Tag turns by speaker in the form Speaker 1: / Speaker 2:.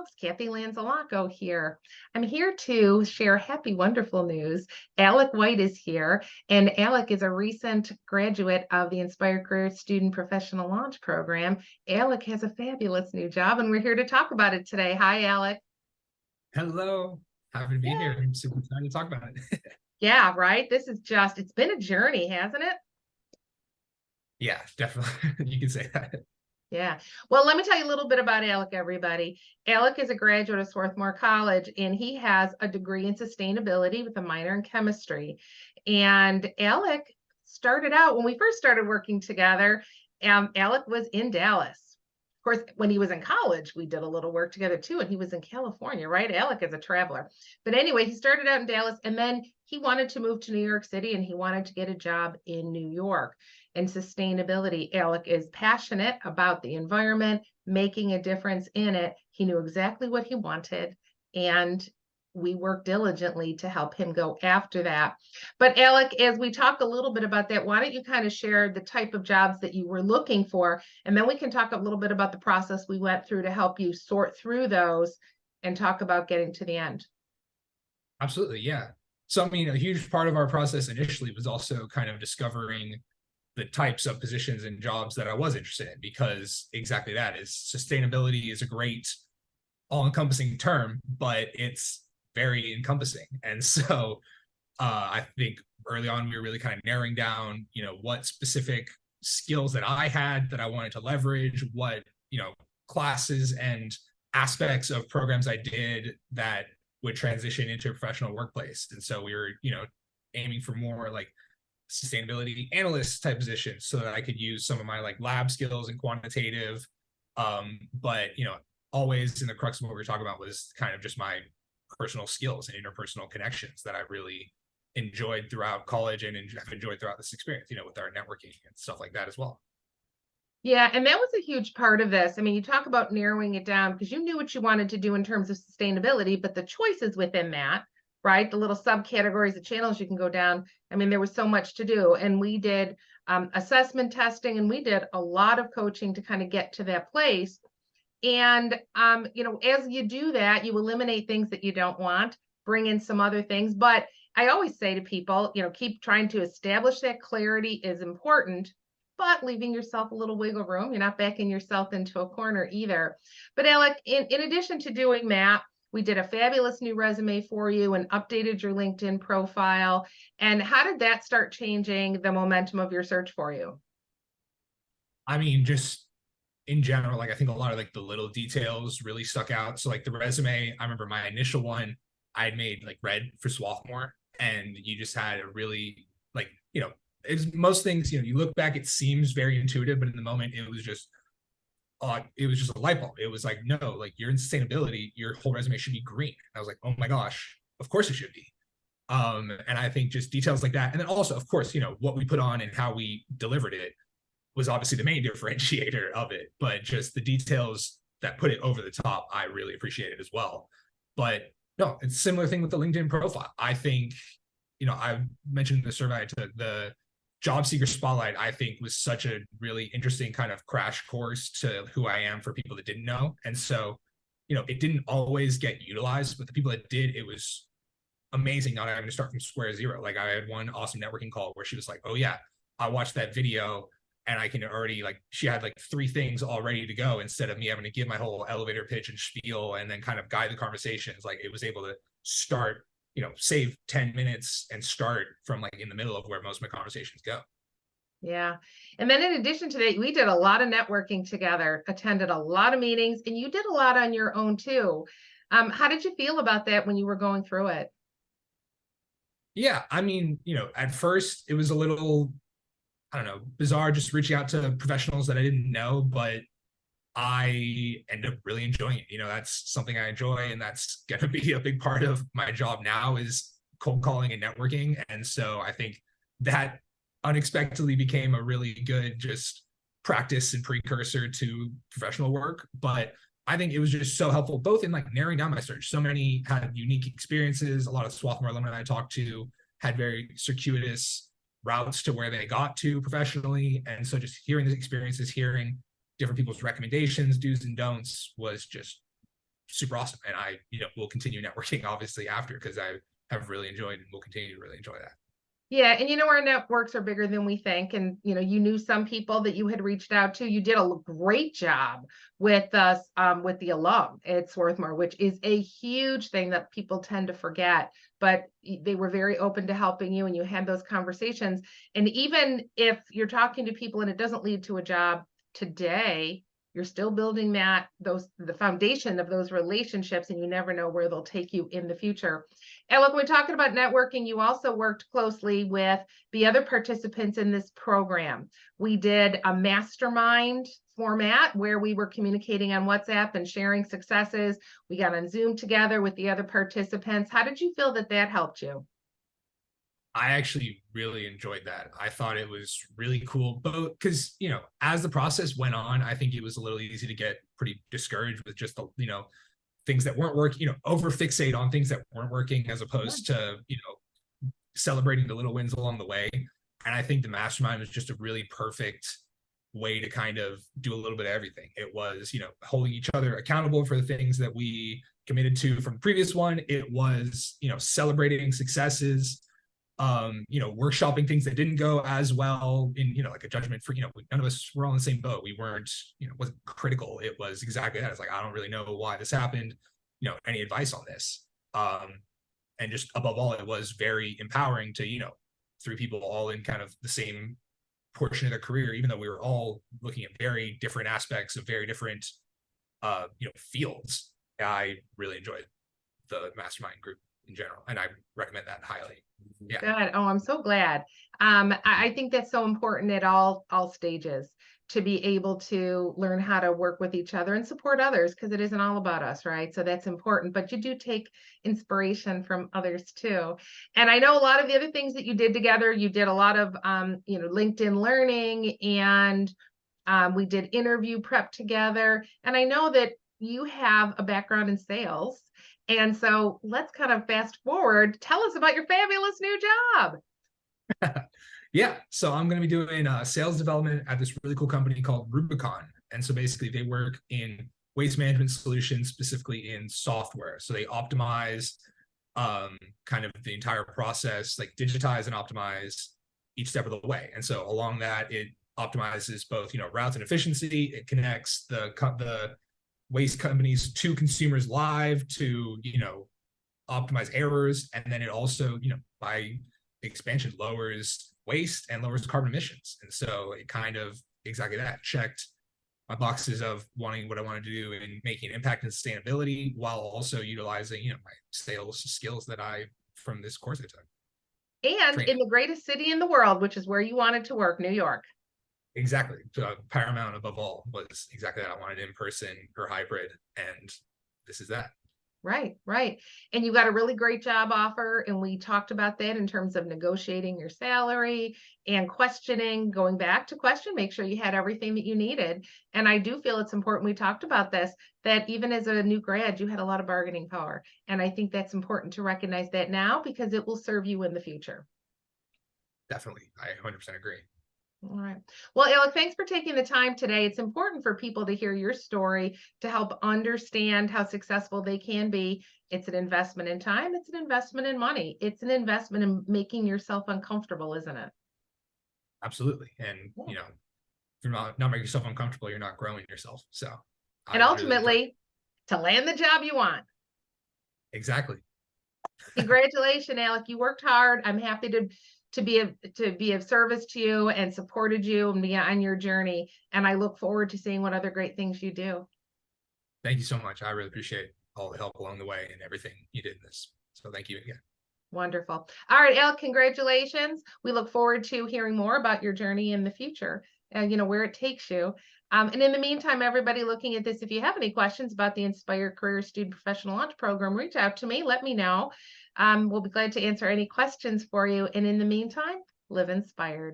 Speaker 1: folks. Kathy Lanzalaco here. I'm here to share happy, wonderful news. Alec White is here, and Alec is a recent graduate of the Inspired Career Student Professional Launch Program. Alec has a fabulous new job, and we're here to talk about it today. Hi, Alec.
Speaker 2: Hello. Happy to be here. I'm super excited to talk about it.
Speaker 1: Yeah, right? It's been a journey, hasn't it?
Speaker 2: Yeah, definitely. You can say that.
Speaker 1: Yeah. Well, let me tell you a little bit about Alec, everybody. Alec is a graduate of Swarthmore College, and he has a degree in sustainability with a minor in chemistry. And Alec started out, when we first started working together, Alec was in Dallas. Of course, when he was in college, we did a little work together too, and he was in California, right? Alec is a traveler. But anyway, he started out in Dallas, and then he wanted to move to New York City, and he wanted to get a job in New York. And sustainability. Alec is passionate about the environment, making a difference in it. He knew exactly what he wanted, and we worked diligently to help him go after that. But Alec, as we talk a little bit about that, why don't you kind of share the type of jobs that you were looking for, and then we can talk a little bit about the process we went through to help you sort through those and talk about getting to the end.
Speaker 2: Absolutely. Yeah. So, I mean, a huge part of our process initially was also kind of discovering the types of positions and jobs that I was interested in, because exactly that is sustainability is a great all-encompassing term, but it's very encompassing. And so I think early on we were really kind of narrowing down, what specific skills that I had that I wanted to leverage, what, classes and aspects of programs I did that would transition into a professional workplace. And so we were, aiming for more like sustainability analyst type positions so that I could use some of my like lab skills and quantitative. But always in the crux of what we were talking about was kind of just my personal skills and interpersonal connections that I really enjoyed throughout college and have enjoyed throughout this experience, with our networking and stuff like that as well.
Speaker 1: Yeah, and that was a huge part of this. I mean, you talk about narrowing it down because you knew what you wanted to do in terms of sustainability, but the choices within that, right? The little subcategories, the channels you can go down. I mean, there was so much to do. And we did assessment testing, and we did a lot of coaching to kind of get to that place. And, as you do that, you eliminate things that you don't want, bring in some other things. But I always say to people, keep trying to establish that clarity is important, but leaving yourself a little wiggle room. You're not backing yourself into a corner either. But Alec, in addition to doing that, we did a fabulous new resume for you and updated your LinkedIn profile. And how did that start changing the momentum of your search for you?
Speaker 2: I mean, just in general, like I think a lot of like the little details really stuck out. So like the resume, I remember my initial one I had made like red for Swarthmore, and you just had a really like, it's most things, you look back, it seems very intuitive, but in the moment it was just a light bulb. It was like, no, like you're in sustainability, your whole resume should be green. And I was like, oh my gosh, of course it should be. And I think just details like that. And then also, of course, what we put on and how we delivered it was obviously the main differentiator of it, but just the details that put it over the top, I really appreciated as well. But no, it's a similar thing with the LinkedIn profile. I think, I mentioned in the survey I took, the job seeker spotlight, I think was such a really interesting kind of crash course to who I am for people that didn't know. And so, it didn't always get utilized, but the people that did, it was amazing not having to start from square zero. Like I had one awesome networking call where she was like, oh yeah, I watched that video and I can already like, she had like 3 things all ready to go instead of me having to give my whole elevator pitch and spiel and then kind of guide the conversations. Like it was able to start, save 10 minutes and start from like in the middle of where most of my conversations go.
Speaker 1: Yeah. And then in addition to that, we did a lot of networking together, attended a lot of meetings, and you did a lot on your own too. How did you feel about that when you were going through it?
Speaker 2: Yeah. I mean, at first it was a little, I don't know, bizarre just reaching out to professionals that I didn't know, but I end up really enjoying it. That's something I enjoy, and that's going to be a big part of my job now is cold calling and networking. And so I think that unexpectedly became a really good just practice and precursor to professional work. But I think it was just so helpful, both in like narrowing down my search. So many had unique experiences. A lot of Swarthmore alumni I talked to had very circuitous routes to where they got to professionally. And so just hearing these experiences, hearing different people's recommendations, do's and don'ts was just super awesome. And I, will continue networking obviously after, because I have really enjoyed and will continue to really enjoy that.
Speaker 1: Yeah, and our networks are bigger than we think. And you knew some people that you had reached out to. You did a great job with us, with the alum at Swarthmore, which is a huge thing that people tend to forget. But they were very open to helping you, and you had those conversations. And even if you're talking to people and it doesn't lead to a job today, you're still building the foundation of those relationships, and you never know where they'll take you in the future. And look, when we're talking about networking, you also worked closely with the other participants in this program. We did a mastermind format where we were communicating on WhatsApp and sharing successes. We got on Zoom together with the other participants. How did you feel that helped you?
Speaker 2: I actually really enjoyed that. I thought it was really cool, both because, as the process went on, I think it was a little easy to get pretty discouraged with just the, things that weren't working, over fixate on things that weren't working, as opposed to, celebrating the little wins along the way. And I think the mastermind was just a really perfect way to kind of do a little bit of everything. It was, holding each other accountable for the things that we committed to from the previous one. It was, celebrating successes, workshopping things that didn't go as well in, like a judgment for, none of us were all in the same boat. We weren't, wasn't critical. It was exactly that. It's like, I don't really know why this happened, any advice on this? And just above all, it was very empowering to, three people all in kind of the same portion of their career, even though we were all looking at very different aspects of very different, fields. I really enjoyed the mastermind group in general, and I recommend that highly. Yeah.
Speaker 1: Good. Oh, I'm so glad. I think that's so important at all stages, to be able to learn how to work with each other and support others, because it isn't all about us, right? So that's important, but you do take inspiration from others too. And I know a lot of the other things that you did together, you did a lot of, LinkedIn learning, and we did interview prep together. And I know that you have a background in sales. And so let's kind of fast forward. Tell us about your fabulous new job.
Speaker 2: Yeah. So I'm going to be doing sales development at this really cool company called Rubicon. And so basically they work in waste management solutions, specifically in software. So they optimize kind of the entire process, like digitize and optimize each step of the way. And so along that, it optimizes both, routes and efficiency. It connects the waste companies to consumers live to, optimize errors. And then it also, by expansion, lowers waste and lowers carbon emissions. And so it kind of exactly that checked my boxes of wanting what I wanted to do and making an impact in sustainability, while also utilizing, my sales skills that from this course I took.
Speaker 1: And in the greatest city in the world, which is where you wanted to work, New York.
Speaker 2: Exactly. Paramount above all was exactly that. I wanted in person or hybrid, and this is that.
Speaker 1: Right, right. And you got a really great job offer. And we talked about that in terms of negotiating your salary and questioning, going back to question, make sure you had everything that you needed. And I do feel it's important, we talked about this, that even as a new grad, you had a lot of bargaining power. And I think that's important to recognize that now, because it will serve you in the future.
Speaker 2: Definitely. I 100% agree.
Speaker 1: All right. Well, Alec, thanks for taking the time today. It's important for people to hear your story, to help understand how successful they can be. It's an investment in time. It's an investment in money. It's an investment in making yourself uncomfortable, isn't it?
Speaker 2: Absolutely. And, if you're not making yourself uncomfortable, you're not growing yourself. So,
Speaker 1: and ultimately, to land the job you want.
Speaker 2: Exactly.
Speaker 1: Congratulations, Alec. You worked hard. I'm happy to be of service to you and supported you and be on your journey. And I look forward to seeing what other great things you do.
Speaker 2: Thank you so much. I really appreciate all the help along the way and everything you did in this. So thank you again.
Speaker 1: Wonderful. All right, Alec, congratulations. We look forward to hearing more about your journey in the future and where it takes you. And in the meantime, everybody looking at this, if you have any questions about the Inspire Career Student Professional Launch Program, reach out to me. Let me know. We'll be glad to answer any questions for you. And in the meantime, live inspired.